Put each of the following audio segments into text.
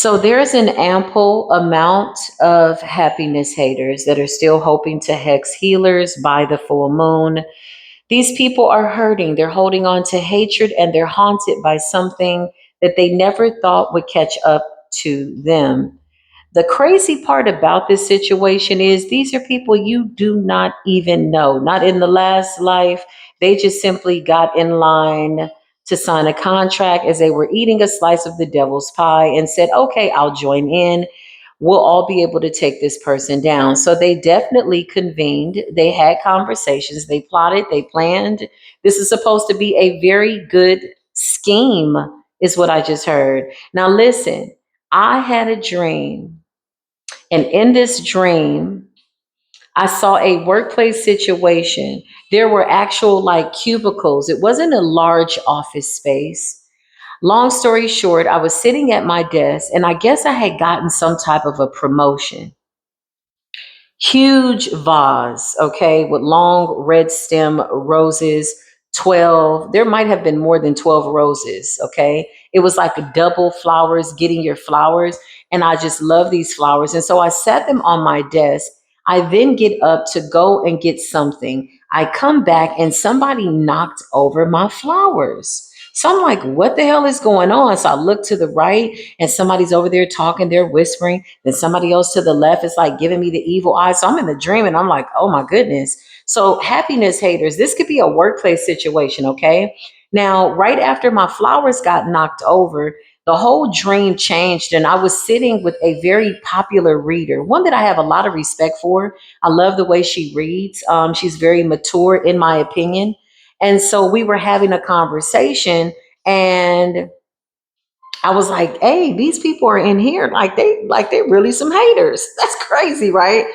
So there's an ample amount of happiness haters that are still hoping to hex healers by the full moon. These people are hurting. They're holding on to hatred and they're haunted by something that they never thought would catch up to them. The crazy part about this situation is these are people you do not even know. Not in the last life. They just simply got in line to sign a contract as they were eating a slice of the devil's pie and said, okay, I'll join in. We'll all be able to take this person down. So they definitely convened. They had conversations. They plotted. They planned. This is supposed to be a very good scheme, is what I just heard. Now, listen, I had a dream, and in this dream, I saw a workplace situation. There were actual like cubicles. It wasn't a large office space. Long story short, I was sitting at my desk and I guess I had gotten some type of a promotion. Huge vase, okay, with long red stem roses, 12. There might have been more than 12 roses, okay? It was like a double flowers, getting your flowers. And I just love these flowers. And so I set them on my desk. I then get up to go and get something. I come back and somebody knocked over my flowers. So I'm like, what the hell is going on? So I look to the right and somebody's over there talking, they're whispering. Then somebody else to the left is like giving me the evil eye. So I'm in the dream and I'm like, oh my goodness. So happiness haters, this could be a workplace situation, okay? Now, right after my flowers got knocked over, the whole dream changed and I was sitting with a very popular reader, one that I have a lot of respect for. I love the way she reads. She's very mature in my opinion. And so we were having a conversation and I was like, hey, these people are in here. Like they really some haters. That's crazy, right?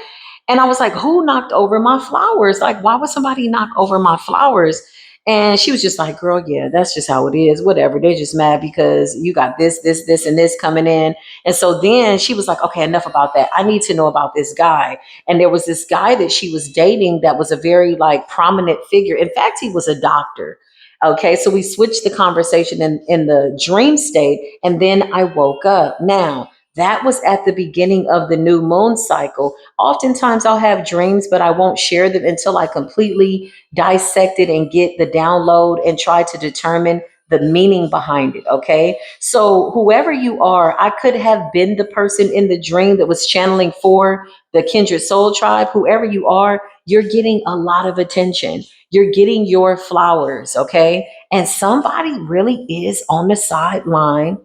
And I was like, who knocked over my flowers? Like, why would somebody knock over my flowers? And she was just like, girl, yeah, that's just how it is. Whatever. They're just mad because you got this, and this coming in. And so then she was like, okay, enough about that. I need to know about this guy. And there was this guy that she was dating that was a very like prominent figure. In fact, he was a doctor. Okay, so we switched the conversation in the dream state, and then I woke up. Now, that was at the beginning of the new moon cycle. Oftentimes I'll have dreams, but I won't share them until I completely dissect it and get the download and try to determine the meaning behind it. Okay. So, whoever you are, I could have been the person in the dream that was channeling for the kindred soul tribe. Whoever you are, you're getting a lot of attention. You're getting your flowers. Okay. And somebody really is on the sideline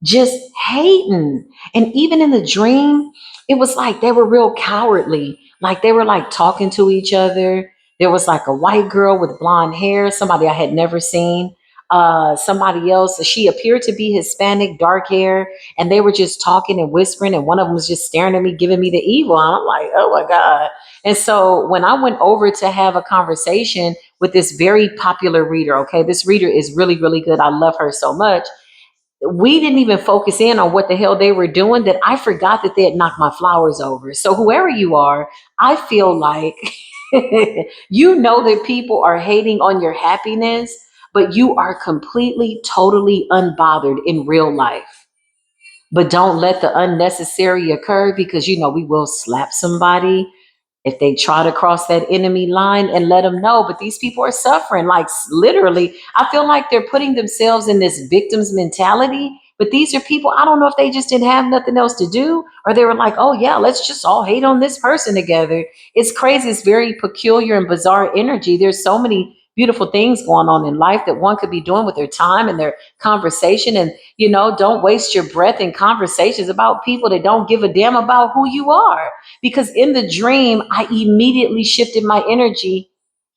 just hating. And even in the dream, it was like they were real cowardly. Like they were like talking to each other. There was like a white girl with blonde hair, somebody I had never seen. Somebody else, she appeared to be Hispanic, dark hair, and they were just talking and whispering. And one of them was just staring at me, giving me the evil. And I'm like, oh my God. And so when I went over to have a conversation with this very popular reader, okay, this reader is really, really good. I love her so much. We didn't even focus in on what the hell they were doing that I forgot that they had knocked my flowers over. So whoever you are, I feel like you know that people are hating on your happiness, but you are completely, totally unbothered in real life. But don't let the unnecessary occur because you know we will slap somebody if they try to cross that enemy line and let them know. But these people are suffering, like literally. I feel like they're putting themselves in this victim's mentality. But these are people, I don't know if they just didn't have nothing else to do or they were like, oh, yeah, let's just all hate on this person together. It's crazy. It's very peculiar and bizarre energy. There's so many beautiful things going on in life that one could be doing with their time and their conversation. And, you know, don't waste your breath in conversations about people that don't give a damn about who you are. Because in the dream, I immediately shifted my energy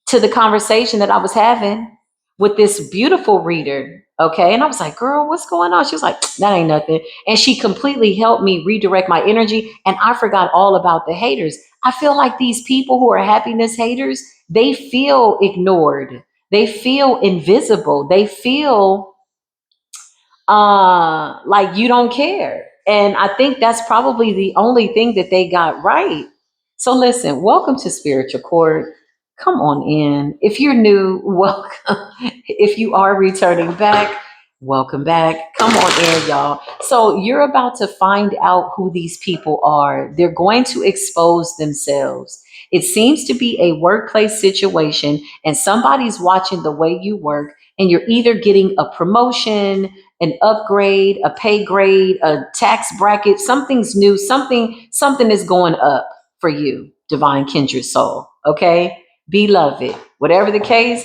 to the conversation that I was having with this beautiful reader. Okay. And I was like, girl, what's going on? She was like, that ain't nothing. And she completely helped me redirect my energy. And I forgot all about the haters. I feel like these people who are happiness haters, they feel ignored. They feel invisible. They feel like you don't care. And I think that's probably the only thing that they got right. So listen, welcome to Spiritual Court. Come on in. If you're new, welcome. If you are returning back, Welcome back. Come on in, y'all. So you're about to find out who these people are. They're going to expose themselves. It seems to be a workplace situation, and somebody's watching the way you work, and you're either getting a promotion, an upgrade, a pay grade, a tax bracket, something's new, something is going up for you, divine kindred soul. Okay? Beloved. Whatever the case,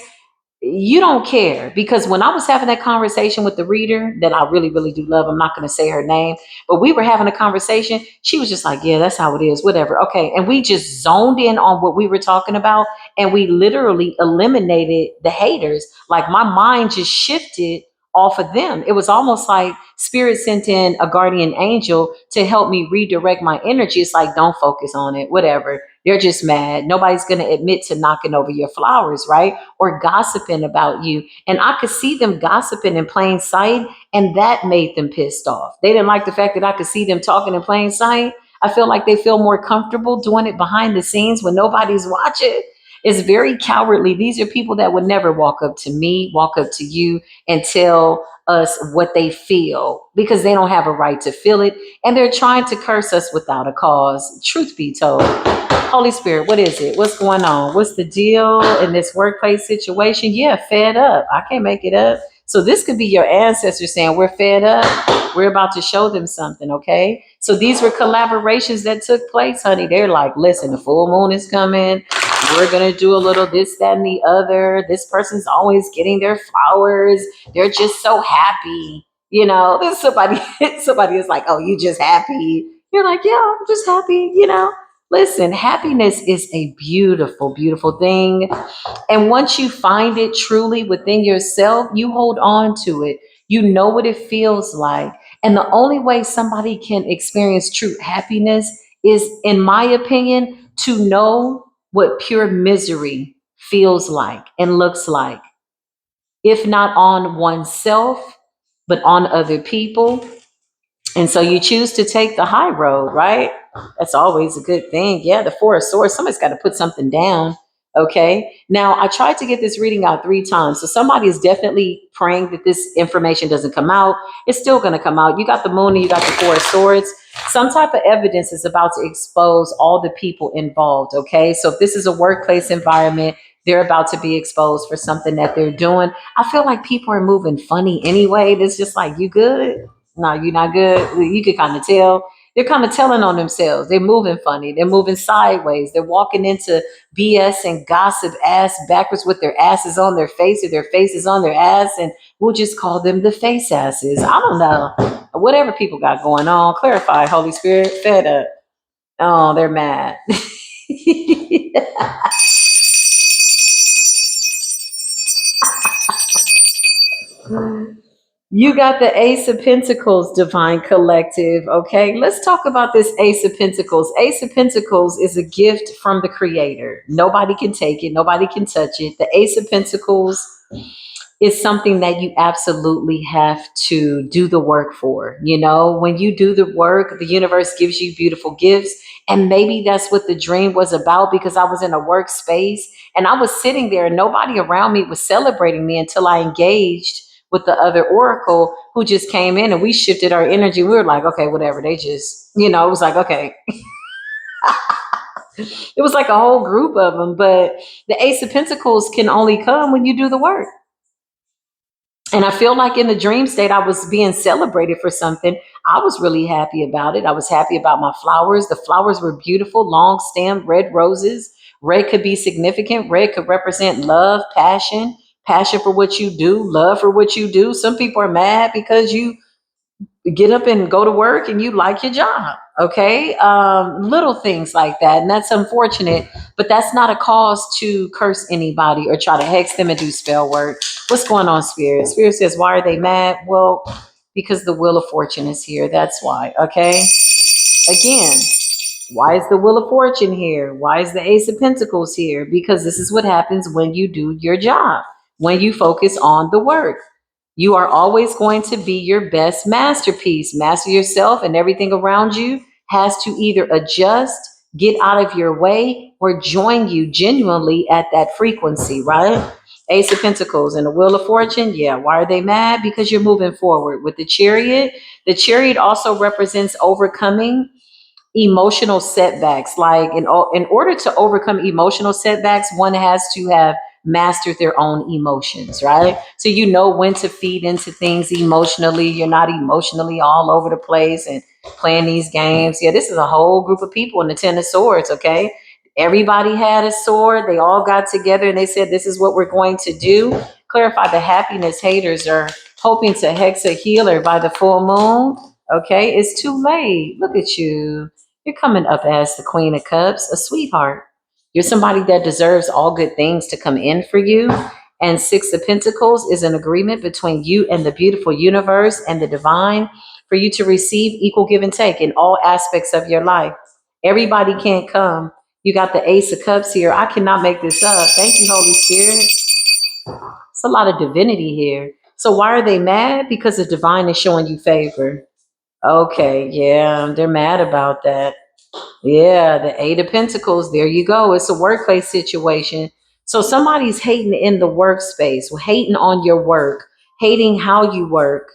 you don't care, because when I was having that conversation with the reader that I really, really do love, I'm not going to say her name, but we were having a conversation. She was just like, yeah, that's how it is, whatever. Okay. And we just zoned in on what we were talking about, and we literally eliminated the haters. Like my mind just shifted off of them. It was almost like spirit sent in a guardian angel to help me redirect my energy. It's like, don't focus on it, whatever. They're just mad. Nobody's going to admit to knocking over your flowers, right? Or gossiping about you. And I could see them gossiping in plain sight, and that made them pissed off. They didn't like the fact that I could see them talking in plain sight. I feel like they feel more comfortable doing it behind the scenes when nobody's watching. It's very cowardly. These are people that would never walk up to me, walk up to you, and tell us what they feel, because they don't have a right to feel it. And they're trying to curse us without a cause. Truth be told, Holy Spirit, what is it? What's going on? What's the deal in this workplace situation? Yeah, fed up. I can't make it up. So this could be your ancestors saying, we're fed up. We're about to show them something, okay? So these were collaborations that took place, honey. They're like, listen, the full moon is coming. We're going to do a little this, that, and the other. This person's always getting their flowers. They're just so happy. You know, somebody is like, oh, you just happy. You're like, yeah, I'm just happy, you know. Listen, happiness is a beautiful, beautiful thing. And once you find it truly within yourself, you hold on to it. You know what it feels like. And the only way somebody can experience true happiness is, in my opinion, to know what pure misery feels like and looks like, if not on oneself, but on other people. And so you choose to take the high road, right? That's always a good thing. Yeah, the Four of Swords, somebody's got to put something down. Okay. Now, I tried to get this reading out 3 times. So somebody is definitely praying that this information doesn't come out. It's still going to come out. You got the moon and you got the Four of Swords. Some type of evidence is about to expose all the people involved. Okay. So if this is a workplace environment, they're about to be exposed for something that they're doing. I feel like people are moving funny anyway. It's just like, you good? No, you're not good. You could kind of tell. They're kind of telling on themselves. They're moving funny. They're moving sideways. They're walking into BS and gossip ass backwards with their asses on their face or their faces on their ass. And we'll just call them the face asses. I don't know. Whatever people got going on. Clarify, Holy Spirit. Fed up. Oh, they're mad. You got the Ace of Pentacles, Divine Collective. Okay, let's talk about this Ace of Pentacles. Ace of Pentacles is a gift from the Creator. Nobody can take it, nobody can touch it. The Ace of Pentacles is something that you absolutely have to do the work for. You know, when you do the work, the universe gives you beautiful gifts. And maybe that's what the dream was about, because I was in a workspace and I was sitting there and nobody around me was celebrating me until I engaged with the other oracle who just came in, and we shifted our energy. We were like, okay, whatever. They just, it was like, okay. It was like a whole group of them. But the Ace of Pentacles can only come when you do the work. And I feel like in the dream state, I was being celebrated for something. I was really happy about it. I was happy about my flowers. The flowers were beautiful, long stem, red roses. Red could be significant. Red could represent love, passion for what you do, love for what you do. Some people are mad because you get up and go to work and you like your job. Okay. Little things like that. And that's unfortunate, but that's not a cause to curse anybody or try to hex them and do spell work. What's going on, Spirit? Spirit says, why are they mad? Well, because the Wheel of Fortune is here. That's why. Okay. Again, why is the Wheel of Fortune here? Why is the Ace of Pentacles here? Because this is what happens when you do your job, when you focus on the work. You are always going to be your best masterpiece. Master yourself, and everything around you has to either adjust, get out of your way, or join you genuinely at that frequency, right? Ace of Pentacles and the Wheel of Fortune. Yeah, why are they mad? Because you're moving forward. With the Chariot also represents overcoming emotional setbacks. Like in order to overcome emotional setbacks, one has to have mastered their own emotions, right? So you know when to feed into things emotionally. You're not emotionally all over the place and playing these games. Yeah, this is a whole group of people in the Ten of Swords, okay? Everybody had a sword. They all got together and they said, this is what we're going to do. Clarify the happiness haters are hoping to hex a healer by the full moon. Okay, it's too late. Look at you. You're coming up as the Queen of Cups, a sweetheart. You're somebody that deserves all good things to come in for you. And Six of Pentacles is an agreement between you and the beautiful universe and the divine for you to receive equal give and take in all aspects of your life. Everybody can't come. You got the Ace of Cups here. I cannot make this up. Thank you, Holy Spirit. It's a lot of divinity here. So why are they mad? Because the divine is showing you favor. Okay, yeah, they're mad about that. Yeah, the Eight of Pentacles. There you go. It's a workplace situation. So somebody's hating in the workspace, hating on your work, hating how you work,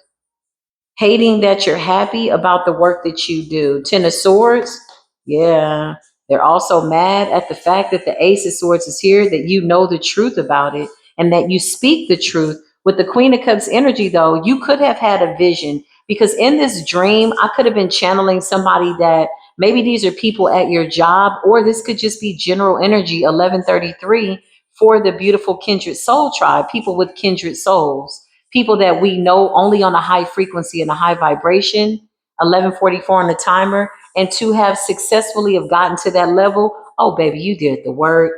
hating that you're happy about the work that you do. Ten of Swords. Yeah. They're also mad at the fact that the Ace of Swords is here, that you know the truth about it and that you speak the truth. With the Queen of Cups energy, though, you could have had a vision because in this dream, I could have been channeling somebody that maybe these are people at your job, or this could just be general energy 1133 for the beautiful kindred soul tribe, people with kindred souls, people that we know only on a high frequency and a high vibration. 1144 on the timer, and to have successfully have gotten to that level. Oh baby, you did the work.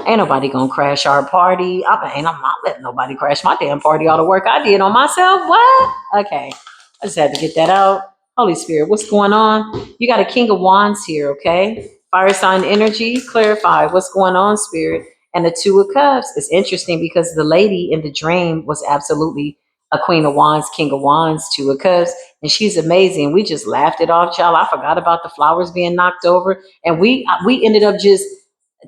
Ain't nobody gonna crash our party. I'm not letting nobody crash my damn party. All the work I did on myself. What? Okay, I just had to get that out. Holy Spirit, what's going on? You got a King of Wands here, okay? Fire sign energy, clarify what's going on, Spirit. And the Two of Cups is interesting because the lady in the dream was absolutely a Queen of Wands, King of Wands, Two of Cups, and she's amazing. We just laughed it off, child. I forgot about the flowers being knocked over, and we ended up just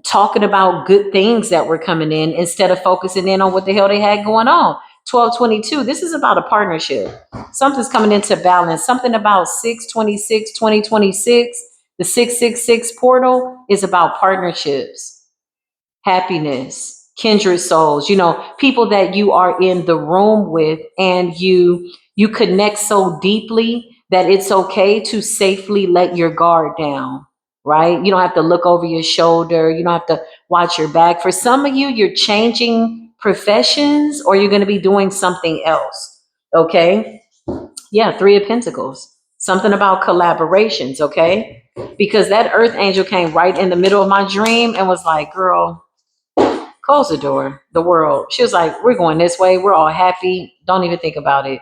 talking about good things that were coming in instead of focusing in on what the hell they had going on. 1222, this is about a partnership. Something's coming into balance. Something about 626, 2026. The 666 portal is about partnerships, happiness, kindred souls, people that you are in the room with, and you connect so deeply that it's okay to safely let your guard down, right? You don't have to look over your shoulder, you don't have to watch your back. For some of you, you're changing professions or you're going to be doing something else. Okay, yeah, Three of Pentacles, something about collaborations. Okay, because that earth angel came right in the middle of my dream and was like, girl, close the door, the world. She was like, we're going this way. We're all happy. Don't even think about it.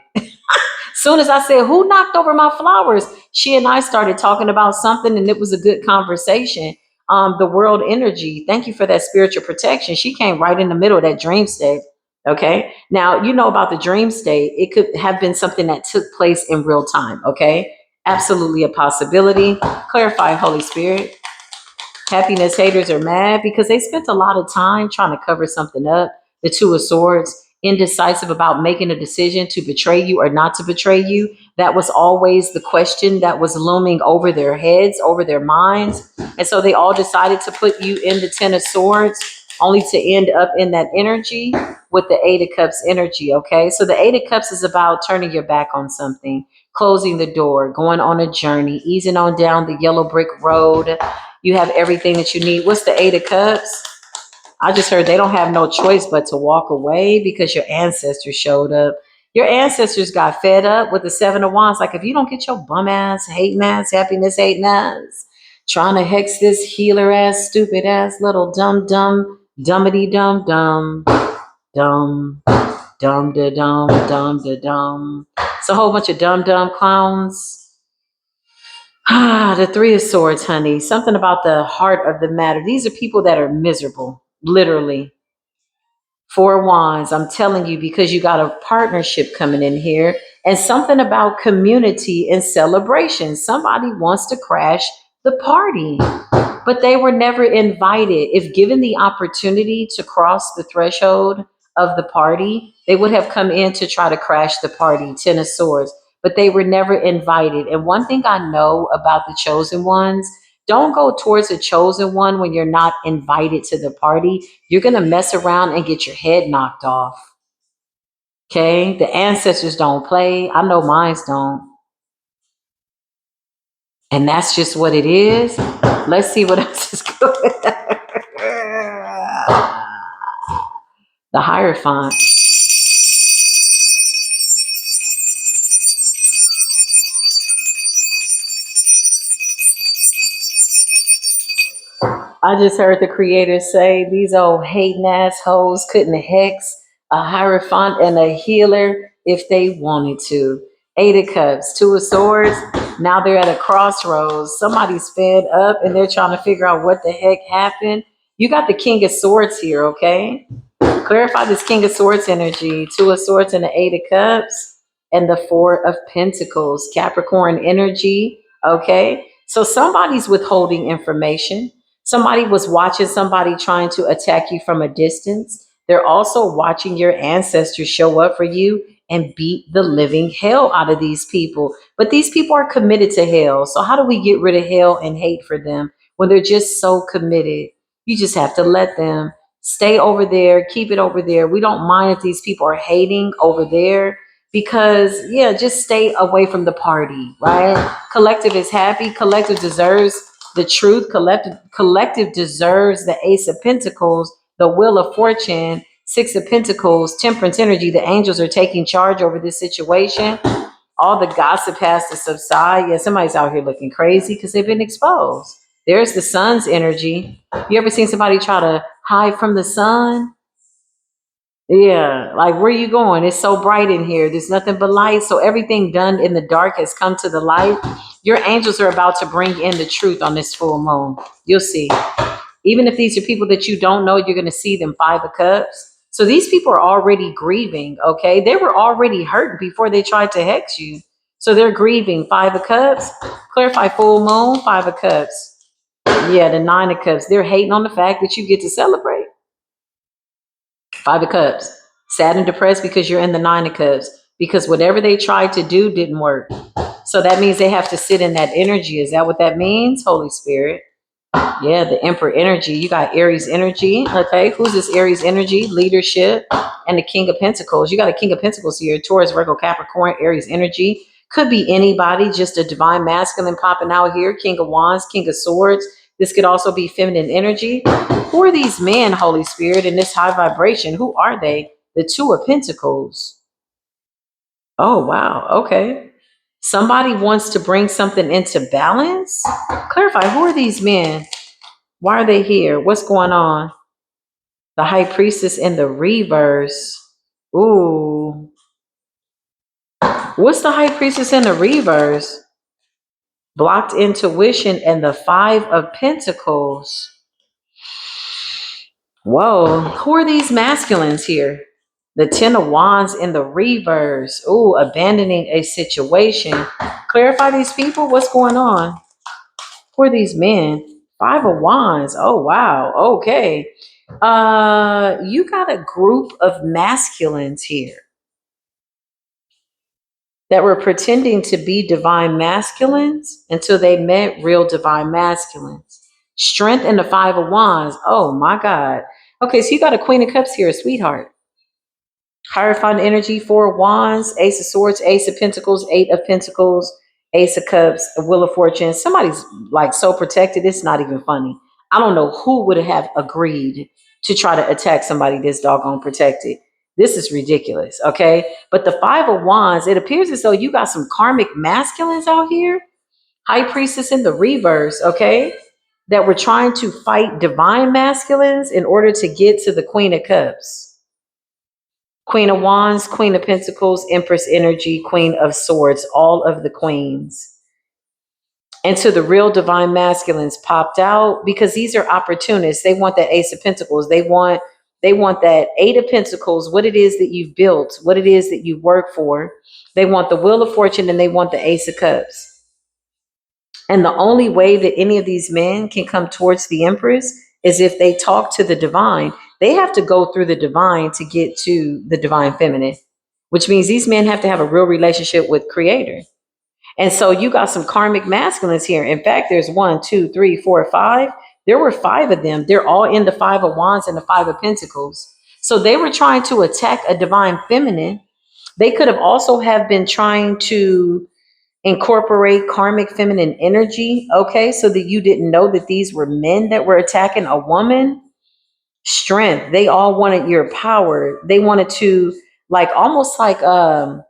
Soon as I said, who knocked over my flowers? She and I started talking about something and it was a good conversation. The world energy. Thank you for that spiritual protection. She came right in the middle of that dream state. Okay. Now, you know about the dream state. It could have been something that took place in real time. Okay. Absolutely a possibility. Clarify, Holy Spirit. Happiness haters are mad because they spent a lot of time trying to cover something up. The Two of Swords, indecisive about making a decision to betray you or not to betray you. That was always the question that was looming over their heads, over their minds. And so they all decided to put you in the Ten of Swords, only to end up in that energy with the Eight of Cups energy, okay? So the Eight of Cups is about turning your back on something, closing the door, going on a journey, easing on down the yellow brick road. You have everything that you need. What's the Eight of Cups? I just heard they don't have no choice but to walk away because your ancestors showed up. Your ancestors got fed up with the Seven of Wands. Like, if you don't get your bum ass, hating ass, happiness hating ass, trying to hex this healer ass, stupid ass, little dummity dum dum, dum, dum da dum, dum da dum. It's a whole bunch of dumb clowns. The Three of Swords, honey. Something about the heart of the matter. These are people that are miserable, literally. Four of Wands, I'm telling you, because you got a partnership coming in here and something about community and celebration. Somebody wants to crash the party, but they were never invited. If given the opportunity to cross the threshold of the party. They would have come in to try to crash the party, Ten of Swords, but they were never invited. And one thing I know about the chosen ones, don't go towards a chosen one when you're not invited to the party. You're going to mess around and get your head knocked off. Okay? The ancestors don't play. I know mines don't. And that's just what it is. Let's see what else is going on. The Hierophant. I just heard the creator say these old hating assholes couldn't hex a Hierophant and a healer if they wanted to. Eight of Cups, Two of Swords. Now they're at a crossroads. Somebody's fed up and they're trying to figure out what the heck happened. You got the King of Swords here, okay? Clarify this King of Swords energy. Two of Swords and the Eight of Cups and the Four of Pentacles. Capricorn energy, okay? So somebody's withholding information. Somebody was watching somebody trying to attack you from a distance. They're also watching your ancestors show up for you and beat the living hell out of these people. But these people are committed to hell. So how do we get rid of hell and hate for them when they're just so committed? You just have to let them stay over there, keep it over there. We don't mind if these people are hating over there because, yeah, just stay away from the party, right? Collective is happy. Collective deserves the truth. Collective deserves the Ace of Pentacles, the Wheel of Fortune, Six of Pentacles, Temperance energy. The angels are taking charge over this situation. All the gossip has to subside. Yeah, somebody's out here looking crazy because they've been exposed. There's the sun's energy. You ever seen somebody try to hide from the sun? Yeah, like where are you going? It's so bright in here. There's nothing but light. So everything done in the dark has come to the light. Your angels are about to bring in the truth on this full moon. You'll see. Even if these are people that you don't know, you're going to see them. Five of Cups. So these people are already grieving, okay? They were already hurt before they tried to hex you. So they're grieving. Five of Cups. Clarify full moon. Five of Cups. Yeah, the Nine of Cups. They're hating on the fact that you get to celebrate. Five of Cups. Sad and depressed because you're in the Nine of Cups. Because whatever they tried to do didn't work. So that means they have to sit in that energy. Is that what that means? Holy Spirit. Yeah, the Emperor energy. You got Aries energy. Okay, who's this Aries energy? Leadership. And the King of Pentacles. You got a King of Pentacles here. Taurus, Virgo, Capricorn, Aries energy. Could be anybody, just a divine masculine popping out here. King of Wands, King of Swords. This could also be feminine energy. Who are these men, Holy Spirit, in this high vibration? Who are they? The Two of Pentacles. Oh, wow. Okay. Somebody wants to bring something into balance. Clarify, who are these men? Why are they here? What's going on? The High Priestess in the reverse. Ooh. What's the High Priestess in the reverse? Blocked intuition and the Five of Pentacles. Whoa. Who are these masculines here? The Ten of Wands in the reverse. Ooh, abandoning a situation. Clarify these people. What's going on? Who are these men? Five of Wands. Oh, wow. Okay. You got a group of masculines here that were pretending to be divine masculines until they met real divine masculines. Strength in the Five of Wands. Oh my God. Okay, so you got a Queen of Cups here, sweetheart. Hierophant energy, Four of Wands, Ace of Swords, Ace of Pentacles, Eight of Pentacles, Ace of Cups, Wheel of Fortune. Somebody's like so protected, it's not even funny. I don't know who would have agreed to try to attack somebody this doggone protected. This is ridiculous, okay? But the Five of Wands, it appears as though you got some karmic masculines out here. High Priestess in the reverse, okay? That were trying to fight divine masculines in order to get to the Queen of Cups. Queen of Wands, Queen of Pentacles, Empress energy, Queen of Swords, all of the queens. And so the real divine masculines popped out because these are opportunists. They want that Ace of Pentacles. They want that Eight of Pentacles, what it is that you've built, what it is that you work for. They want the Wheel of Fortune and they want the Ace of Cups. And the only way that any of these men can come towards the Empress is if they talk to the divine. They have to go through the divine to get to the divine feminine, which means these men have to have a real relationship with creator. And so you got some karmic masculines here. In fact, there's 1, 2, 3, 4, 5. There were 5 of them. They're all in the 5 of Wands and the 5 of Pentacles. So they were trying to attack a divine feminine. They could have also have been trying to incorporate karmic feminine energy, okay, so that you didn't know that these were men that were attacking a woman. Strength. They all wanted your power. They wanted to, like, almost like how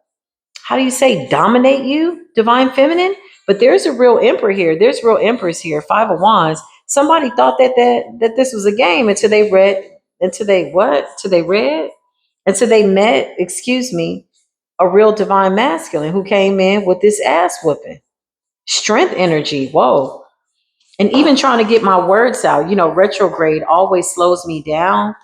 do you say, dominate you, divine feminine. But there's a real emperor here. There's real empress here. 5 of Wands. Somebody thought that this was a game until they read, until they what? Until they read, until they met, excuse me, a real divine masculine who came in with this ass whooping. Strength energy. Whoa. And even trying to get my words out, retrograde always slows me down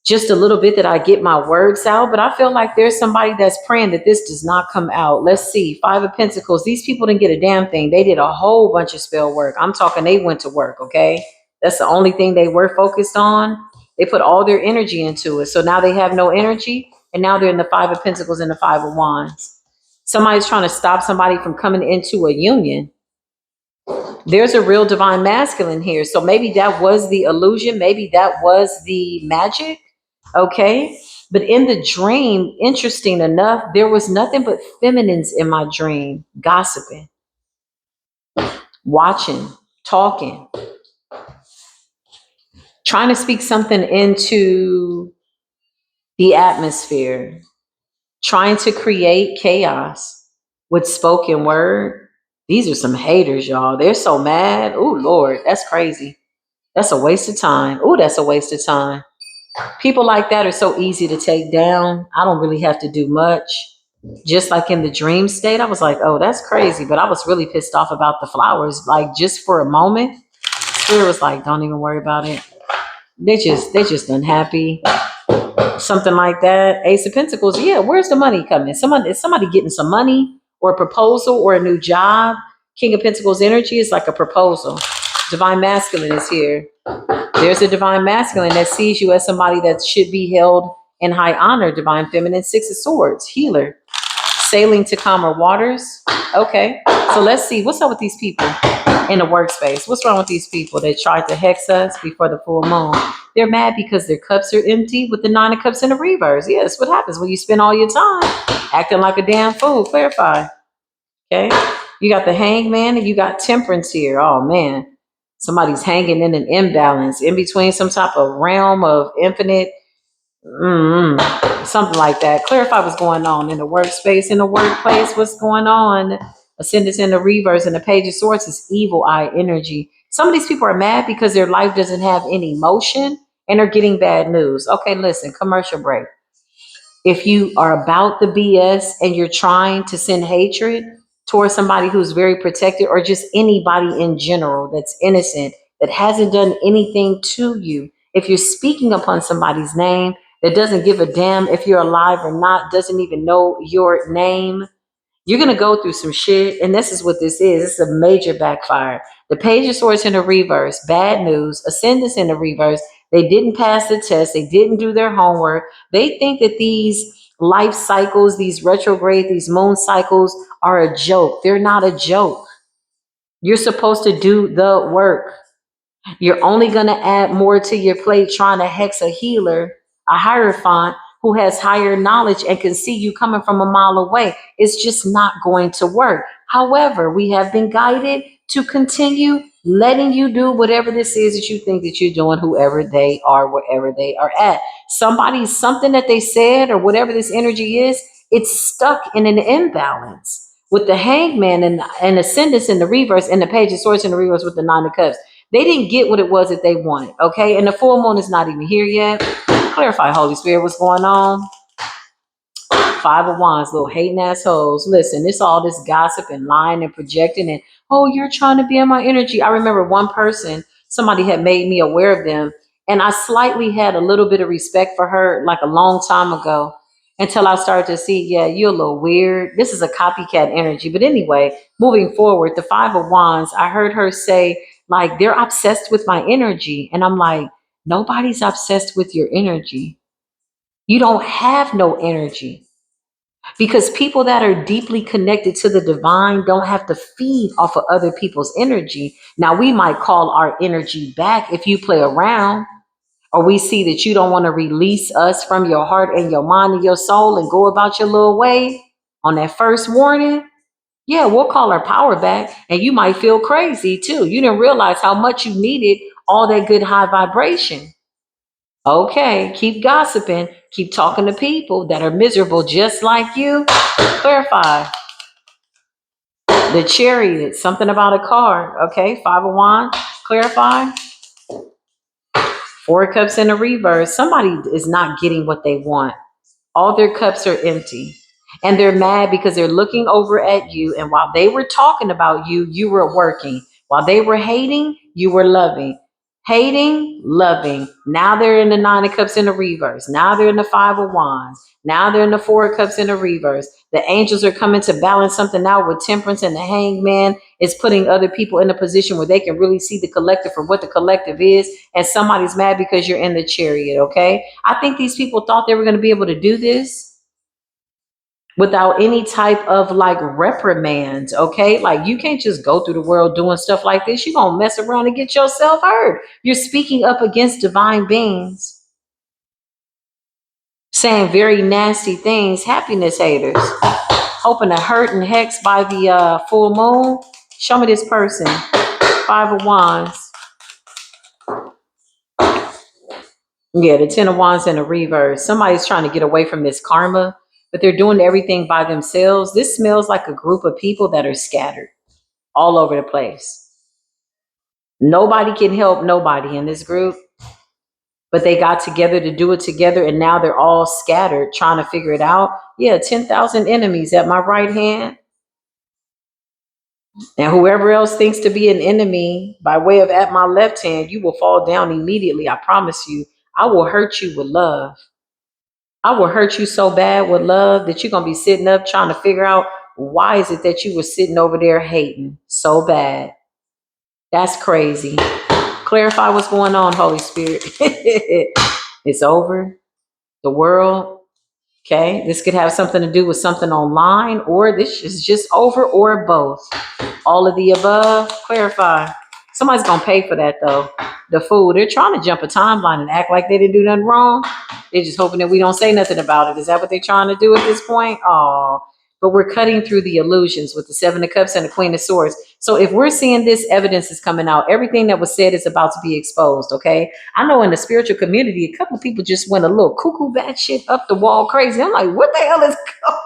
just a little bit, that I get my words out. But I feel like there's somebody that's praying that this does not come out. Let's see. 5 of Pentacles. These people didn't get a damn thing. They did a whole bunch of spell work. I'm talking, they went to work. Okay. That's the only thing they were focused on. They put all their energy into it. So now they have no energy. And now they're in the 5 of Pentacles and the 5 of Wands. Somebody's trying to stop somebody from coming into a union. There's a real divine masculine here. So maybe that was the illusion. Maybe that was the magic. Okay. But in the dream, interesting enough, there was nothing but feminines in my dream, gossiping, watching, talking, trying to speak something into the atmosphere, trying to create chaos with spoken word. These are some haters, y'all. They're so mad. Oh, Lord, that's crazy. That's a waste of time. Oh, that's a waste of time. People like that are so easy to take down. I don't really have to do much. Just like in the dream state, I was like, oh, that's crazy. But I was really pissed off about the flowers. Like, just for a moment, Spirit was like, don't even worry about it. They're just unhappy. Something like that. Ace of Pentacles. Yeah, where's the money coming? Is somebody getting some money or a proposal or a new job? King of Pentacles energy is like a proposal. Divine masculine is here. There's a divine masculine that sees you as somebody that should be held in high honor. Divine feminine. 6 of Swords. Healer. Sailing to calmer waters. Okay. So let's see. What's up with these people in the workspace? What's wrong with these people that tried to hex us before the full moon? They're mad because their cups are empty with the 9 of Cups in the reverse. Yes, what happens when you spend all your time acting like a damn fool? Clarify. Okay. You got the Hangman and you got Temperance here. Oh, man. Somebody's hanging in an imbalance in between some type of realm of infinite, something like that. Clarify what's going on in the workspace, in the workplace. What's going on? Ascendants in the reverse and the Page of Swords is evil eye energy. Some of these people are mad because their life doesn't have any motion and are getting bad news. Okay, listen, commercial break. If you are about the BS and you're trying to send hatred towards somebody who's very protected, or just anybody in general that's innocent, that hasn't done anything to you, if you're speaking upon somebody's name, that doesn't give a damn if you're alive or not, doesn't even know your name, you're going to go through some shit. And this is what this is. This is a major backfire. The Page of Swords in the reverse, bad news. Ascendants in the reverse. They didn't pass the test. They didn't do their homework. They think that these life cycles, these retrograde, these moon cycles are a joke. They're not a joke. You're supposed to do the work. You're only going to add more to your plate trying to hex a healer, a hierophant who has higher knowledge and can see you coming from a mile away. It's just not going to work. However, we have been guided to continue letting you do whatever this is that you think that you're doing, whoever they are, wherever they are at. Something that they said or whatever this energy is, it's stuck in an imbalance. With the Hangman and Ascendants in the reverse and the Page of Swords in the reverse with the 9 of Cups, they didn't get what it was that they wanted, okay? And the full moon is not even here yet. Clarify, Holy Spirit, what's going on? 5 of Wands, little hating assholes. Listen, it's all this gossip and lying and projecting and, oh, you're trying to be in my energy. I remember one person, somebody had made me aware of them, and I slightly had a little bit of respect for her like a long time ago until I started to see, yeah, you're a little weird. This is a copycat energy. But anyway, moving forward, the 5 of Wands, I heard her say, like, they're obsessed with my energy. And I'm like, Nobody's obsessed with your energy. You don't have no energy because people that are deeply connected to the divine don't have to feed off of other people's energy. Now, we might call our energy back if you play around, or we see that you don't want to release us from your heart and your mind and your soul and go about your little way on that first warning. Yeah, we'll call our power back, and you might feel crazy too. You didn't realize how much you needed all that good high vibration. Okay, keep gossiping, keep talking to people that are miserable just like you. Clarify. The chariot, something about a car. Okay, five of wands. Clarify. Four of cups in the reverse. Somebody is not getting what they want. All their cups are empty. And they're mad because they're looking over at you. And while they were talking about you, you were working. While they were hating, you were loving. Hating, loving. Now they're in the nine of cups in the reverse. Now they're in the five of wands. Now they're in the four of cups in the reverse. The angels are coming to balance something out with temperance, and the hangman is putting other people in a position where they can really see the collective for what the collective is. And somebody's mad because you're in the chariot, okay? I think these people thought they were going to be able to do this without any type of like reprimands, okay? Like, you can't just go through the world doing stuff like this. You're going to mess around and get yourself hurt. You're speaking up against divine beings, saying very nasty things, happiness haters, hoping to hurt and hex by the full moon. Show me this person. Five of wands. Yeah, the ten of wands in a reverse. Somebody's trying to get away from this karma, but they're doing everything by themselves. This smells like a group of people that are scattered all over the place. Nobody can help nobody in this group, but they got together to do it together, and now they're all scattered trying to figure it out. Yeah, 10,000 enemies at my right hand, and whoever else thinks to be an enemy by way of at my left hand, you will fall down immediately. I promise you. I will hurt you with love. I will hurt you so bad with love that you're going to be sitting up trying to figure out why is it that you were sitting over there hating so bad. That's crazy. Clarify what's going on, Holy Spirit. It's over. The world. Okay. This could have something to do with something online, or this is just over, or both. All of the above. Clarify. Somebody's going to pay for that, though. The fool. They're trying to jump a timeline and act like they didn't do nothing wrong. They're just hoping that we don't say nothing about it. Is that what they're trying to do at this point? Oh, but we're cutting through the illusions with the seven of cups and the queen of swords. So if we're seeing this evidence is coming out, everything that was said is about to be exposed. Okay. I know in the spiritual community, a couple of people just went a little cuckoo bat shit up the wall crazy. I'm like, what the hell is going on?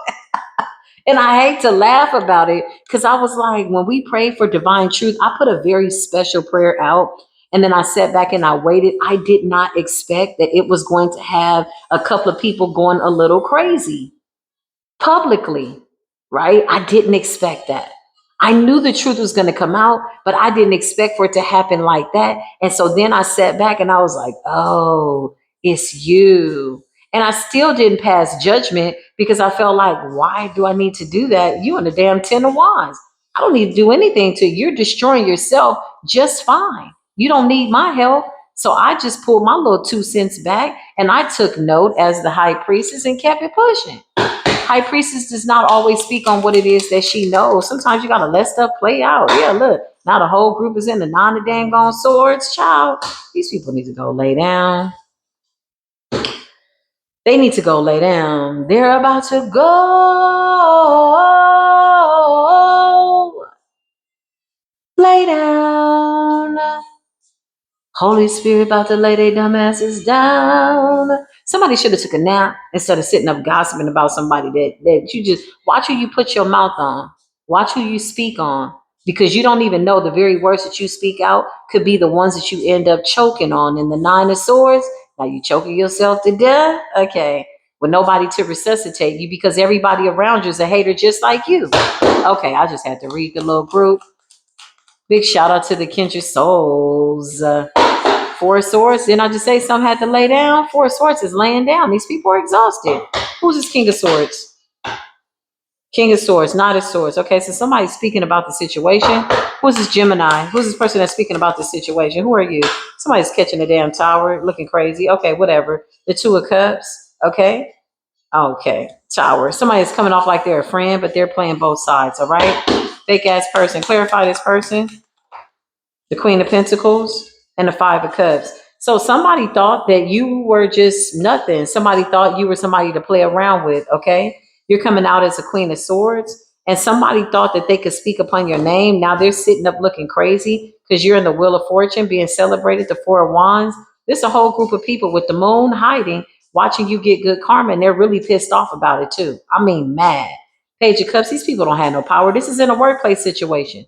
And I hate to laugh about it because I was like, when we pray for divine truth, I put a very special prayer out. And then I sat back and I waited. I did not expect that it was going to have a couple of people going a little crazy publicly, right? I didn't expect that. I knew the truth was going to come out, but I didn't expect for it to happen like that. And so then I sat back and I was like, oh, it's you. And I still didn't pass judgment because I felt like, why do I need to do that? You and the damn 10 of wands. I don't need to do anything to you. You're destroying yourself just fine. You don't need my help. So I just pulled my little 2 cents back and I took note as the high priestess and kept it pushing. High priestess does not always speak on what it is that she knows. Sometimes you gotta let stuff play out. Yeah, look, now the whole group is in the nine of dang gone swords, child. These people need to go lay down. They need to go lay down. They're about to go lay down. Holy Spirit about to lay their dumb asses down. Somebody should have took a nap instead of sitting up gossiping about somebody that you just watch who you put your mouth on. Watch who you speak on. Because you don't even know the very words that you speak out could be the ones that you end up choking on. In the nine of swords, now you choking yourself to death. Okay. With nobody to resuscitate you because everybody around you is a hater just like you. Okay, I just had to read the little group. Big shout out to the kindred souls. Four of swords. Didn't I just say some had to lay down? Four of swords is laying down. These people are exhausted. Who's this king of swords? King of Swords, Knight of Swords. Okay, so somebody's speaking about the situation. Who's this Gemini? Who's this person that's speaking about the situation? Who are you? Somebody's catching a damn tower, looking crazy. Okay, whatever. The Two of Cups. Okay. Okay. Tower. Somebody's coming off like they're a friend, but they're playing both sides. All right. Fake ass person. Clarify this person. The Queen of Pentacles, and the Five of Cups. So somebody thought that you were just nothing. Somebody thought you were somebody to play around with, okay? You're coming out as a Queen of Swords, and somebody thought that they could speak upon your name. Now they're sitting up looking crazy because you're in the Wheel of Fortune being celebrated, the Four of Wands. There's a whole group of people with the moon hiding, watching you get good karma, and they're really pissed off about it too. I mean, mad. Page of Cups, these people don't have no power. This is in a workplace situation.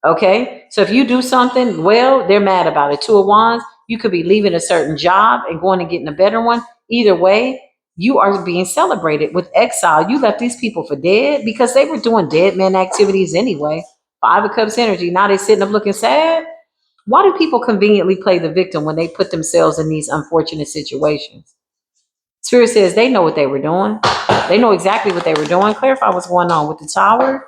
Okay. So if you do something, well, they're mad about it. Two of Wands, you could be leaving a certain job and going and getting a better one. Either way, you are being celebrated with exile. You left these people for dead because they were doing dead man activities anyway. Five of Cups energy. Now they sitting up looking sad. Why do people conveniently play the victim when they put themselves in these unfortunate situations? Spirit says they know what they were doing. They know exactly what they were doing. Clarify what's going on with the Tower.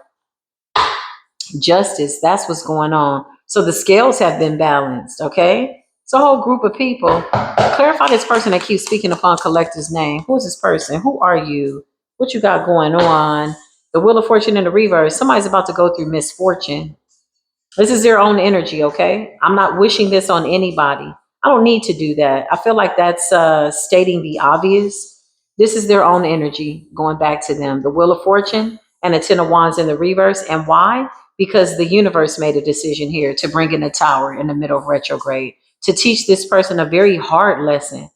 Justice, that's what's going on. So the scales have been balanced, okay? It's a whole group of people. Clarify this person that keeps speaking upon collector's name. Who is this person? Who are you? What you got going on? The Wheel of Fortune in the reverse. Somebody's about to go through misfortune. This is their own energy, okay? I'm not wishing this on anybody. I don't need to do that. I feel like that's stating the obvious. This is their own energy going back to them. The Wheel of Fortune and the Ten of Wands in the reverse. And why? Because the universe made a decision here to bring in a Tower in the middle of retrograde to teach this person a very hard lesson.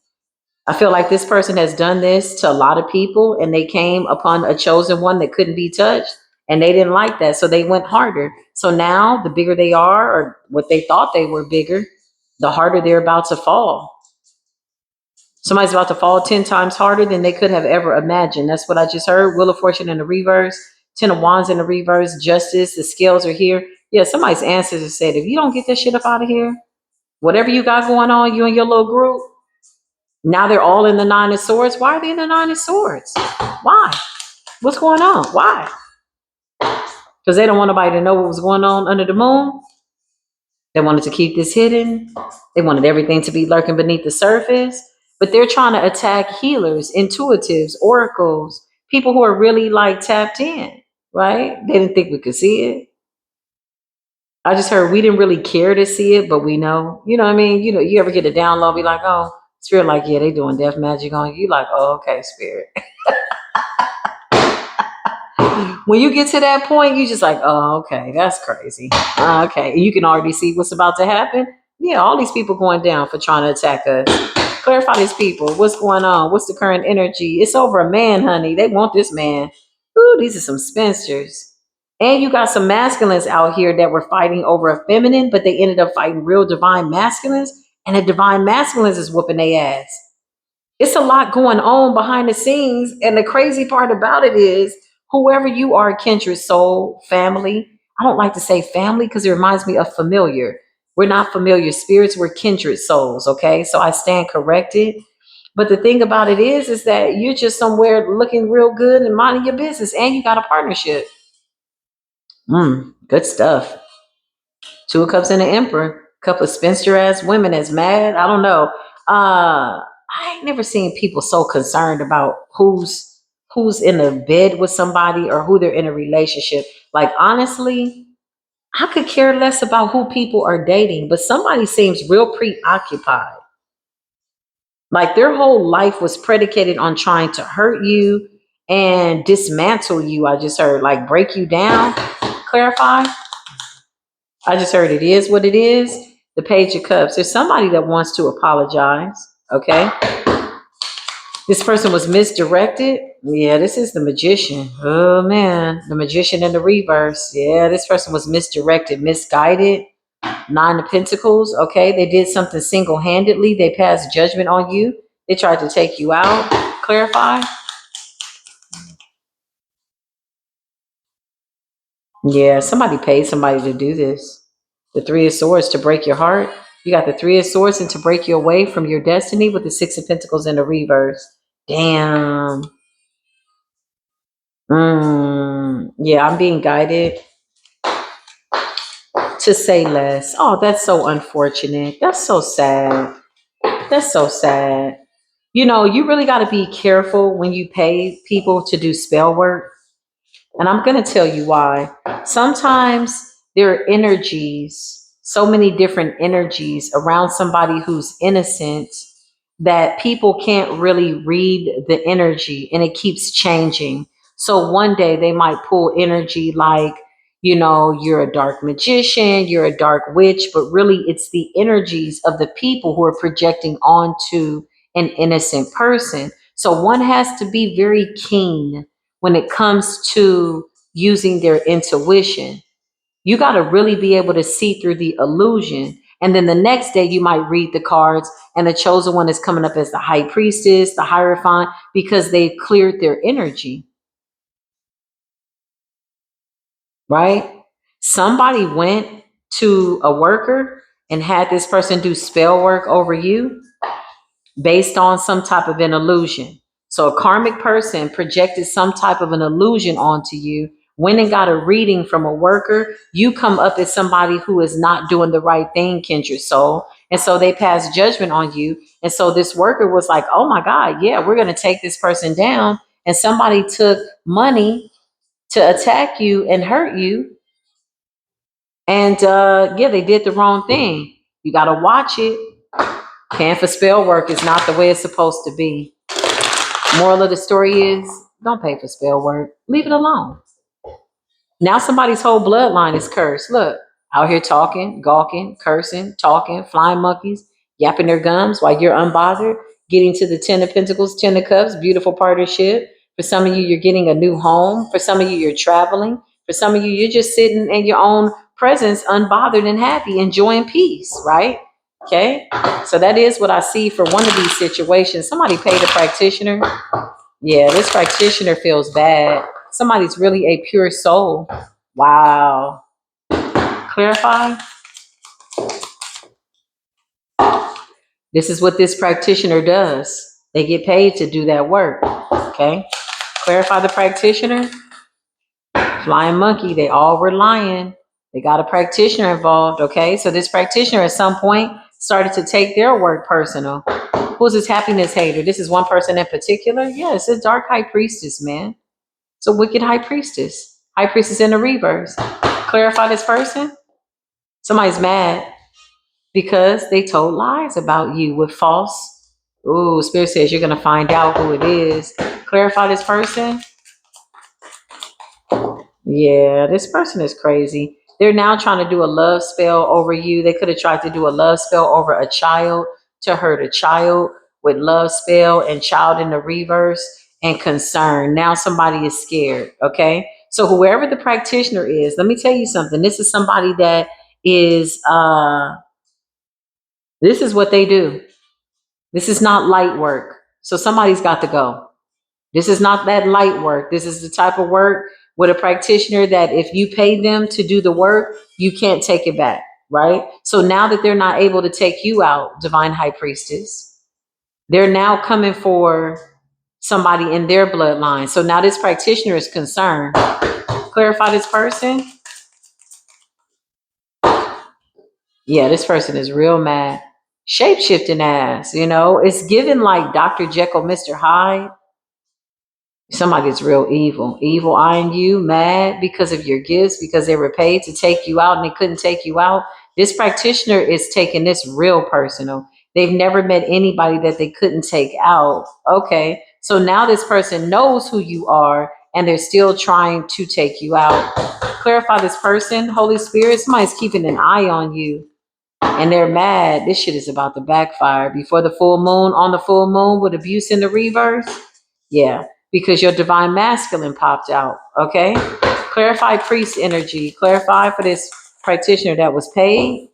I feel like this person has done this to a lot of people and they came upon a chosen one that couldn't be touched and they didn't like that. So they went harder. So now the bigger they are, or what they thought they were bigger, the harder they're about to fall. Somebody's about to fall 10 times harder than they could have ever imagined. That's what I just heard. Wheel of Fortune in the reverse, Ten of Wands in the reverse, Justice, the scales are here. Yeah, somebody's ancestors said, if you don't get this shit up out of here, whatever you got going on, you and your little group, now they're all in the Nine of Swords. Why are they in the Nine of Swords? Why? What's going on? Why? Because they don't want nobody to know what was going on under the moon. They wanted to keep this hidden. They wanted everything to be lurking beneath the surface. But they're trying to attack healers, intuitives, oracles, people who are really like tapped in, right? They didn't think we could see it. I just heard we didn't really care to see it, but we know. You know what I mean? You know, you ever get a download, be like, oh, Spirit, like, yeah, they doing death magic on you. Like, oh, okay, Spirit. When you get to that point, you just like, oh, okay, that's crazy. Okay, you can already see what's about to happen. Yeah, all these people going down for trying to attack us. Clarify these people. What's going on? What's the current energy? It's over a man, honey. They want this man. Ooh, these are some spinsters. And you got some masculines out here that were fighting over a feminine, but they ended up fighting real divine masculines, and the divine masculines is whooping their ass. It's a lot going on behind the scenes. And the crazy part about it is, whoever you are, kindred soul, family. I don't like to say family because it reminds me of familiar. We're not familiar spirits, we're kindred souls, okay? So I stand corrected. But the thing about it is that you're just somewhere looking real good and minding your business, and you got a partnership. Good stuff. Two of Cups and the Emperor. Couple of spinster ass women that's mad. I don't know. I ain't never seen people so concerned about who's in a bed with somebody or who they're in a relationship. Like, honestly, I could care less about who people are dating, but somebody seems real preoccupied. Like their whole life was predicated on trying to hurt you and dismantle you. I just heard, like, break you down. Clarify. I just heard it is what it is. The Page of Cups. There's somebody that wants to apologize. Okay. This person was misdirected. Yeah, this is the Magician. Oh man, the Magician in the reverse. Yeah, this person was misdirected, misguided. Nine of Pentacles. Okay, they did something single-handedly. They passed judgment on you. They tried to take you out. Clarify. Yeah, somebody paid somebody to do this. The Three of Swords to break your heart. You got the Three of Swords and to break you away from your destiny with the Six of Pentacles in the reverse. Damn. Yeah, I'm being guided to say less. Oh, that's so unfortunate. That's so sad. That's so sad. You know, you really got to be careful when you pay people to do spell work. And I'm going to tell you why. Sometimes there are energies, so many different energies around somebody who's innocent that people can't really read the energy and it keeps changing. So one day they might pull energy like, you know, you're a dark magician, you're a dark witch, but really it's the energies of the people who are projecting onto an innocent person. So one has to be very keen when it comes to using their intuition. You got to really be able to see through the illusion. And then the next day, you might read the cards, and the chosen one is coming up as the high priestess, the hierophant, because they cleared their energy, right? Somebody went to a worker and had this person do spell work over you based on some type of an illusion. So a karmic person projected some type of an illusion onto you, went and got a reading from a worker. You come up as somebody who is not doing the right thing, kindred soul. And so they passed judgment on you. And so this worker was like, oh my God, yeah, we're going to take this person down. And somebody took money to attack you and hurt you. And yeah, they did the wrong thing. You got to watch it. Paying for spell work is not the way it's supposed to be. Moral of the story is don't pay for spell work. Leave it alone. Now somebody's whole bloodline is cursed. Look, out here talking, gawking, cursing, talking, flying monkeys, yapping their gums while you're unbothered, getting to the Ten of Pentacles, Ten of Cups, beautiful partnership. For some of you, you're getting a new home. For some of you, you're traveling. For some of you, you're just sitting in your own presence, unbothered and happy, enjoying peace, right? Okay. So that is what I see for one of these situations. Somebody paid a practitioner. Yeah, this practitioner feels bad. Somebody's really a pure soul. Wow. Clarify. This is what this practitioner does. They get paid to do that work. Okay. Clarify the practitioner. Flying monkey. They all were lying. They got a practitioner involved. Okay. So this practitioner at some point started to take their work personal. Who's this happiness hater? This is one person in particular. Yeah, it's a dark high priestess, man. It's a wicked high priestess. High priestess in the reverse. Clarify this person. Somebody's mad because they told lies about you with false. Ooh, Spirit says you're going to find out who it is. Clarify this person. Yeah, this person is crazy. They're now trying to do a love spell over you. They could have tried to do a love spell over a child to hurt a child with love spell and child in the reverse and concern. Now somebody is scared. Okay. So whoever the practitioner is, let me tell you something. This is somebody that is, this is what they do. This is not light work. So somebody's got to go. This is not that light work. This is the type of work with a practitioner that if you pay them to do the work, you can't take it back, right? So now that they're not able to take you out, Divine High Priestess, they're now coming for somebody in their bloodline. So now this practitioner is concerned. Clarify this person. Yeah, this person is real mad. Shape-shifting ass, you know, it's given like Dr. Jekyll, Mr. Hyde. Somebody's real evil eyeing you, mad because of your gifts, because they were paid to take you out and they couldn't take you out. This practitioner is taking this real personal. They've never met anybody that they couldn't take out. Okay, so now this person knows who you are and they're still trying to take you out. Clarify this person. Holy Spirit, somebody's keeping an eye on you and they're mad. This shit is about to backfire. Before the full moon, on the full moon with abuse in the reverse. Yeah, because your divine masculine popped out. Okay. Clarify priest energy. Clarify for this practitioner that was paid.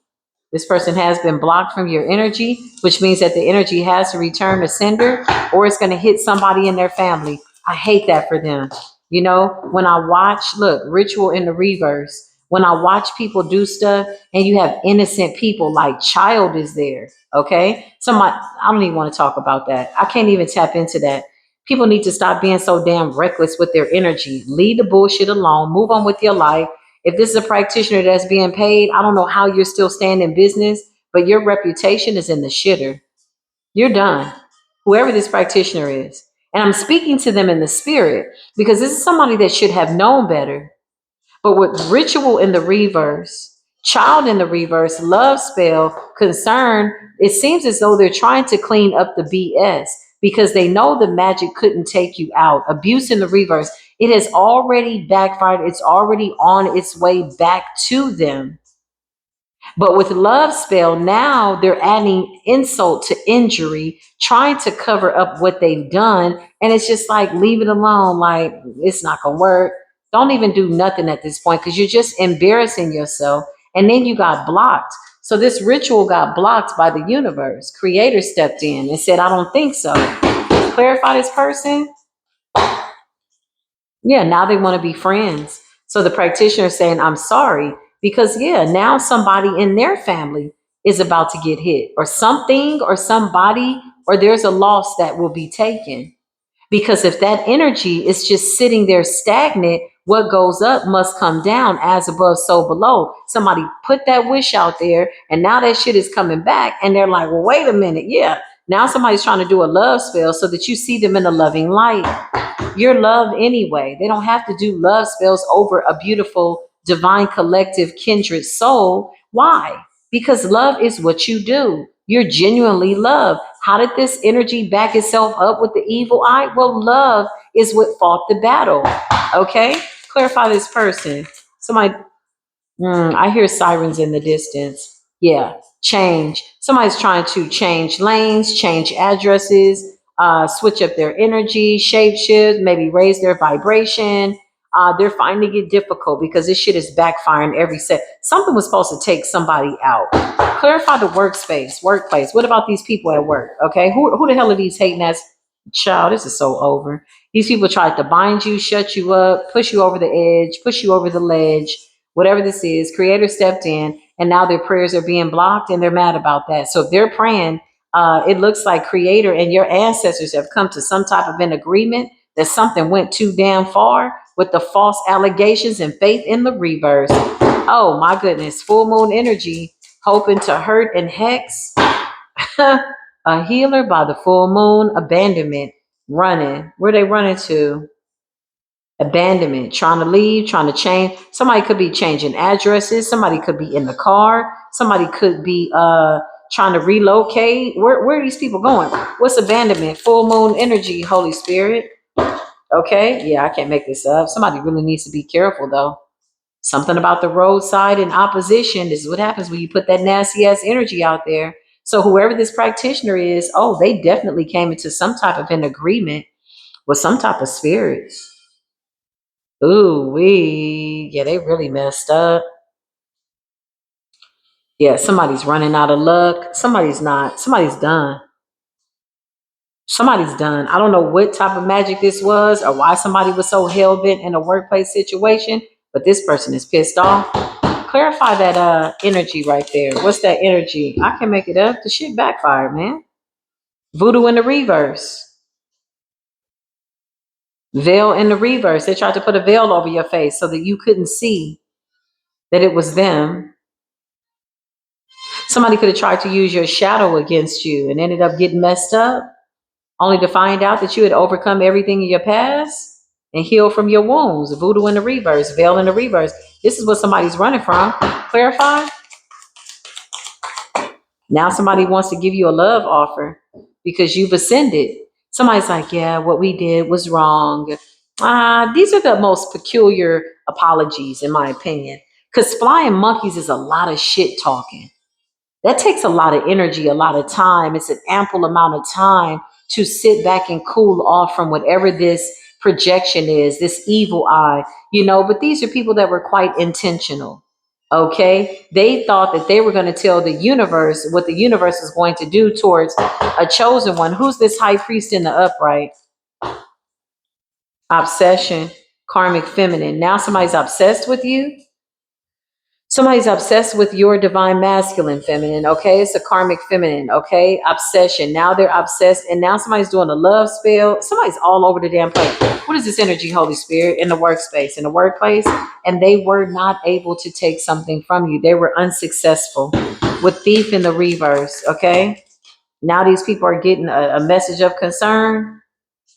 This person has been blocked from your energy, which means that the energy has to return to sender or it's going to hit somebody in their family. I hate that for them. You know, when I watch, look, ritual in the reverse, when I watch people do stuff and you have innocent people like child is there. Okay. Somebody, I don't even want to talk about that. I can't even tap into that. People need to stop being so damn reckless with their energy. Leave the bullshit alone. Move on with your life. If this is a practitioner that's being paid, I don't know how you're still staying in business, but your reputation is in the shitter. You're done. Whoever this practitioner is. And I'm speaking to them in the spirit because this is somebody that should have known better. But with ritual in the reverse, child in the reverse, love spell, concern, it seems as though they're trying to clean up the BS because they know the magic couldn't take you out. Abuse in the reverse, it has already backfired. It's already on its way back to them. But with love spell, now they're adding insult to injury, trying to cover up what they've done. And it's just like, leave it alone. Like, it's not going to work. Don't even do nothing at this point because you're just embarrassing yourself. And then you got blocked. So this ritual got blocked by the universe. Creator stepped in and said, I don't think so. Clarify this person. Yeah, now they want to be friends. So the practitioner is saying, I'm sorry, because yeah, now somebody in their family is about to get hit, or something, or somebody, or there's a loss that will be taken. Because if that energy is just sitting there stagnant, what goes up must come down, as above, so below. Somebody put that wish out there, and now that shit is coming back, and they're like, well, wait a minute, yeah. Now somebody's trying to do a love spell so that you see them in a loving light. You're love anyway. They don't have to do love spells over a beautiful, divine, collective, kindred soul. Why? Because love is what you do. You're genuinely love. How did this energy back itself up with the evil eye? Well, love is what fought the battle. Okay? Clarify this person. Somebody I hear sirens in the distance. Yeah, change. Somebody's trying to change lanes, change addresses, switch up their energy, shape shift, maybe raise their vibration. They're finding it difficult because this shit is backfiring every set. Something was supposed to take somebody out. Clarify the workspace, workplace. What about these people at work? Okay, who the hell are these hating ass? Child, this is so over. These people tried to bind you, shut you up, push you over the edge, push you over the ledge. Whatever this is, creator stepped in and now their prayers are being blocked and they're mad about that. So if they're praying, it looks like creator and your ancestors have come to some type of an agreement that something went too damn far with the false allegations and faith in the reverse. Oh my goodness, full moon energy, hoping to hurt and hex. A healer by the full moon, abandonment, running. Where they running to? Abandonment, trying to leave, trying to change. Somebody could be changing addresses. Somebody could be in the car. Somebody could be trying to relocate. Where are these people going? What's abandonment? Full moon energy, Holy Spirit. Okay, yeah, I can't make this up. Somebody really needs to be careful though. Something about the roadside and opposition. This is what happens when you put that nasty ass energy out there. So whoever this practitioner is, oh, they definitely came into some type of an agreement with some type of spirits. Ooh, yeah, they really messed up. Yeah, somebody's running out of luck. Somebody's not. Somebody's done. Somebody's done. I don't know what type of magic this was or why somebody was so hell bent in a workplace situation, but this person is pissed off. Clarify that energy right there. What's that energy? I can make it up. The shit backfired, man. Voodoo in the reverse. Veil in the reverse. They tried to put a veil over your face so that you couldn't see that it was them. Somebody could have tried to use your shadow against you and ended up getting messed up, only to find out that you had overcome everything in your past and healed from your wounds. Voodoo in the reverse, veil in the reverse. This is what somebody's running from. Clarify? Now somebody wants to give you a love offer because you've ascended. Somebody's like, yeah, what we did was wrong. These are the most peculiar apologies, in my opinion, because flying monkeys is a lot of shit talking. That takes a lot of energy, a lot of time. It's an ample amount of time to sit back and cool off from whatever this projection is, this evil eye, but these are people that were quite intentional. Okay. They thought that they were going to tell the universe what the universe is going to do towards a chosen one. Who's this high priest in the upright? Obsession, karmic feminine. Now somebody's obsessed with you. Somebody's obsessed with your divine masculine feminine, okay? It's a karmic feminine, okay? Obsession. Now they're obsessed, and now somebody's doing a love spell. Somebody's all over the damn place. What is this energy, Holy Spirit, in the workspace, in the workplace? And they were not able to take something from you. They were unsuccessful with thief in the reverse, okay? Now these people are getting a message of concern.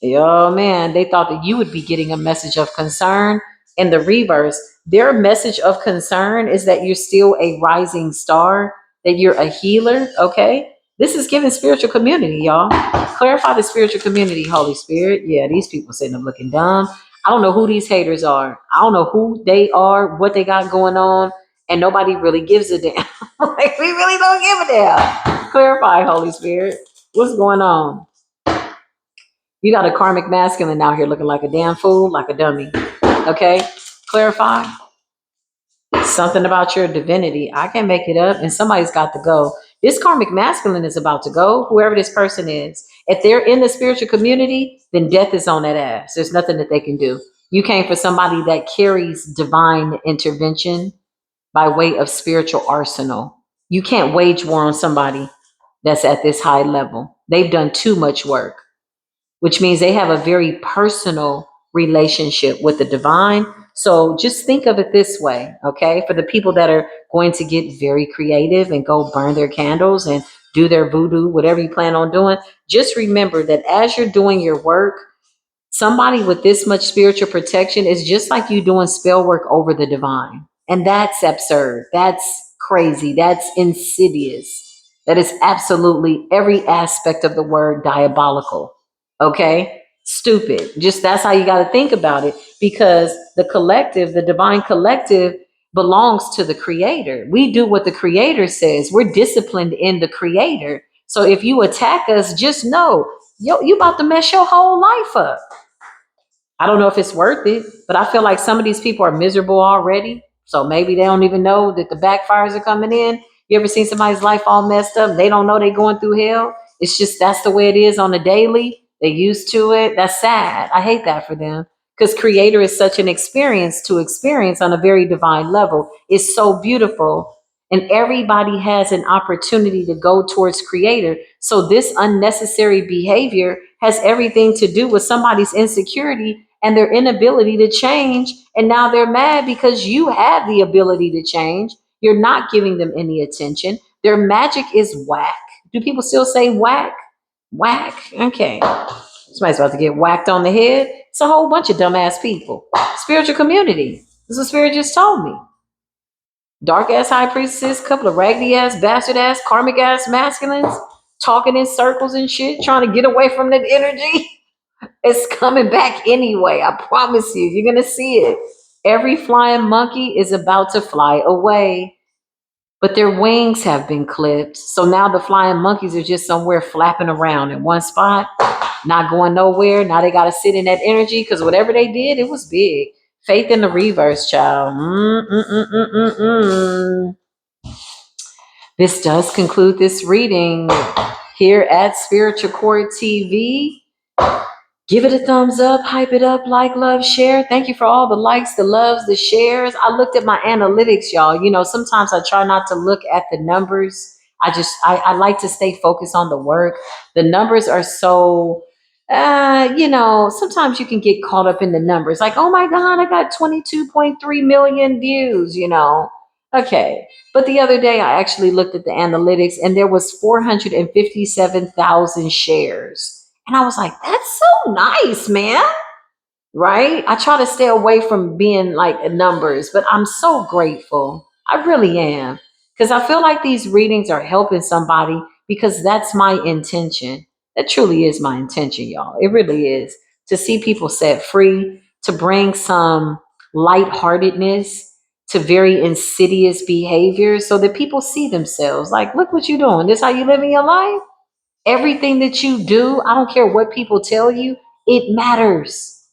Oh man, they thought that you would be getting a message of concern. In the reverse, their message of concern is that you're still a rising star, that you're a healer. Okay. This is giving spiritual community, y'all. Clarify the spiritual community, Holy Spirit. Yeah, these people sitting up looking dumb. I don't know who these haters are. I don't know who they are, what they got going on, and nobody really gives a damn. Like, we really don't give a damn. Clarify, Holy Spirit. What's going on? You got a karmic masculine out here looking like a damn fool, like a dummy. Okay? Clarify. Something about your divinity. I can make it up, and somebody's got to go. This karmic masculine is about to go, whoever this person is. If they're in the spiritual community, then death is on that ass. There's nothing that they can do. You came for somebody that carries divine intervention by way of spiritual arsenal. You can't wage war on somebody that's at this high level. They've done too much work, which means they have a very personal relationship with the divine. So just think of it this way, okay? For the people that are going to get very creative and go burn their candles and do their voodoo, whatever you plan on doing, just remember that as you're doing your work, somebody with this much spiritual protection is just like you doing spell work over the divine. And that's absurd. That's crazy. That's insidious. That is absolutely every aspect of the word diabolical. Okay? Stupid. Just that's how you got to think about it, because the collective, the divine collective, belongs to the creator. We do what the creator says. We're disciplined in the creator. So if you attack us, just know, yo, you about to mess your whole life up. I don't know if it's worth it, but I feel like some of these people are miserable already. So maybe they don't even know that the backfires are coming in. You ever seen somebody's life all messed up? They don't know they're going through hell. It's just that's the way it is on the daily. They're used to it. That's sad. I hate that for them, because creator is such an experience to experience on a very divine level. It's so beautiful. And everybody has an opportunity to go towards creator. So this unnecessary behavior has everything to do with somebody's insecurity and their inability to change. And now they're mad because you have the ability to change. You're not giving them any attention. Their magic is whack. Do people still say whack? Whack. Okay. Somebody's about to get whacked on the head. It's a whole bunch of dumbass people. Spiritual community. This is what Spirit just told me. Dark ass high priestess, couple of raggedy ass, bastard ass, karmic ass masculines, talking in circles and shit, trying to get away from that energy. It's coming back anyway. I promise you. You're going to see it. Every flying monkey is about to fly away, but their wings have been clipped. So now the flying monkeys are just somewhere flapping around in one spot, not going nowhere. Now they got to sit in that energy, because whatever they did, it was big. Faith in the reverse, child. This does conclude this reading here at Spiritual Court TV. Give it a thumbs up, hype it up, like, love, share. Thank you for all the likes, the loves, the shares. I looked at my analytics, y'all. You know, sometimes I try not to look at the numbers. I like to stay focused on the work. The numbers are so, sometimes you can get caught up in the numbers. Like, oh my God, I got 22.3 million views, Okay. But the other day I actually looked at the analytics and there was 457,000 shares. And I was like, that's so nice, man. Right? I try to stay away from being like numbers, but I'm so grateful. I really am. Because I feel like these readings are helping somebody, because that's my intention. That truly is my intention, y'all. It really is. To see people set free, to bring some lightheartedness to very insidious behavior so that people see themselves. Like, look what you're doing. This how you living your life? Everything that you do, I don't care what people tell you, it matters.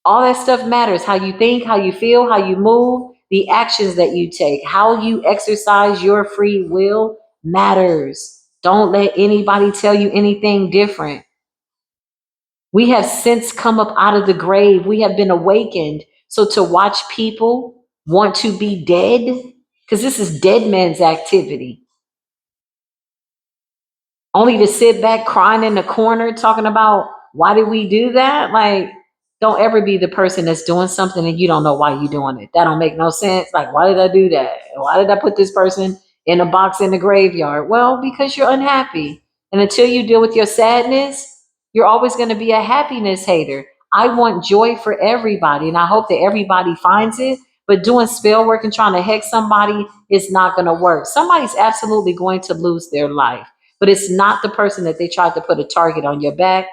All that stuff matters. How you think, how you feel, how you move, the actions that you take, how you exercise your free will matters. Don't let anybody tell you anything different. We have since come up out of the grave. We have been awakened. So to watch people want to be dead, because this is dead man's activity. Only to sit back crying in the corner talking about why did we do that? Like, don't ever be the person that's doing something and you don't know why you're doing it. That don't make no sense. Like, why did I do that? Why did I put this person in a box in the graveyard? Well, because you're unhappy. And until you deal with your sadness, you're always going to be a happiness hater. I want joy for everybody, and I hope that everybody finds it. But doing spell work and trying to hex somebody is not going to work. Somebody's absolutely going to lose their life, but it's not the person that they tried to put a target on your back.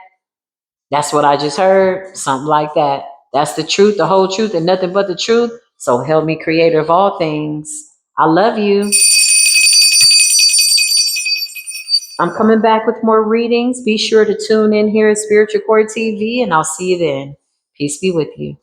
That's what I just heard. Something like that. That's the truth, the whole truth, and nothing but the truth. So help me, creator of all things. I love you. I'm coming back with more readings. Be sure to tune in here at Spiritual Core TV, and I'll see you then. Peace be with you.